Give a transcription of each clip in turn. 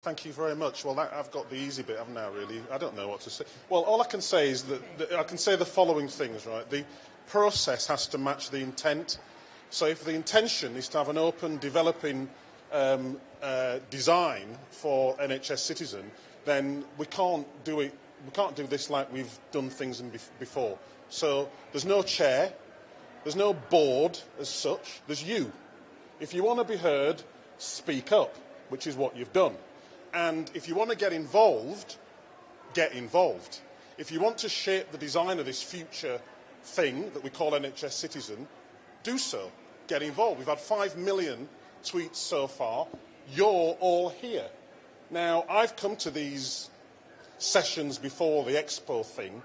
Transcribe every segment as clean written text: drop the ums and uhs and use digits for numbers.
Thank you very much. Well, I've got the easy bit, haven't I, really? I don't know what to say. Well, all I can say is that I can say the following things, right? The process has to match the intent. So if the intention is to have an open, developing design for NHS Citizen, then we can't do it. We can't do this like we've done things before. So there's no chair, there's no board as such. There's you. If you want to be heard, speak up, which is what you've done. And if you want to get involved, get involved. If you want to shape the design of this future thing that we call NHS Citizen, do so. Get involved. We've had 5 million tweets so far. You're all here. Now, I've come to these sessions before the Expo thing,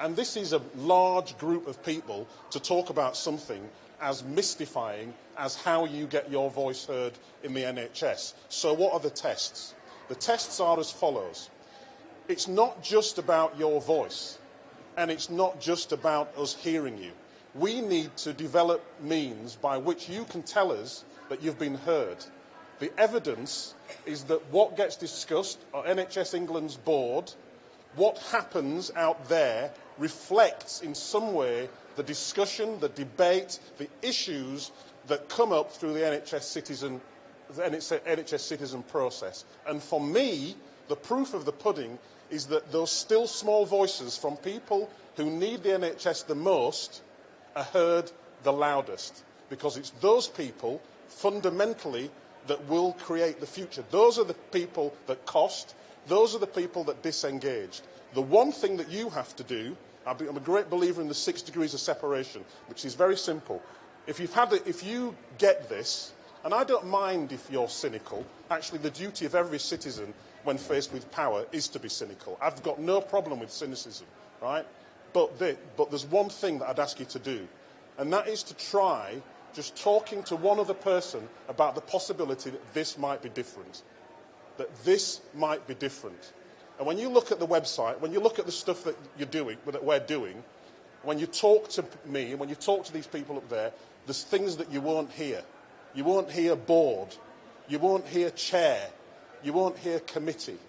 and this is a large group of people to talk about something as mystifying as how you get your voice heard in the NHS. So what are the tests? The tests are as follows. It's not just about your voice, and it's not just about us hearing you. We need to develop means by which you can tell us that you've been heard. The evidence is that what gets discussed at NHS England's board, what happens out there, reflects in some way the discussion, the debate, the issues that come up through the NHS Citizen process. And for me, the proof of the pudding is that those still small voices from people who need the NHS the most are heard the loudest, because it's those people fundamentally that will create the future. Those are the people that cost. Those are the people that disengaged. The one thing that you have to do, I'm a great believer in the 6 degrees of separation, which is very simple. If you get this, and I don't mind if you're cynical, actually the duty of every citizen when faced with power is to be cynical. I've got no problem with cynicism, right? But there's one thing that I'd ask you to do, and that is to try just talking to one other person about the possibility that this might be different. That this might be different. And when you look at the website, when you look at the stuff that you're doing, that we're doing, when you talk to me, and when you talk to these people up there, there's things that you won't hear. You won't hear board. You won't hear chair. You won't hear committee.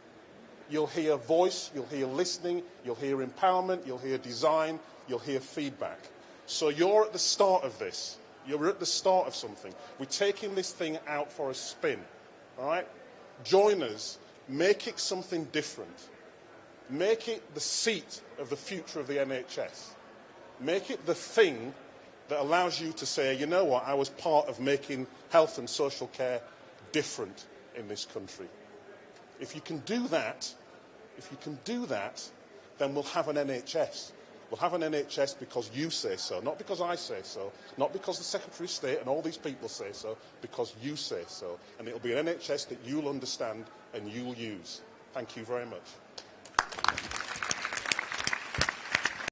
You'll hear voice, you'll hear listening, you'll hear empowerment, you'll hear design, you'll hear feedback. So you're at the start of this. You're at the start of something. We're taking this thing out for a spin, all right? Join us. Make it something different. Make it the seat of the future of the NHS. Make it the thing that allows you to say, you know what, I was part of making health and social care different in this country. If you can do that, then we'll have an NHS. We'll have an NHS because you say so, not because I say so, not because the Secretary of State and all these people say so, because you say so. And it'll be an NHS that you'll understand and you'll use. Thank you very much.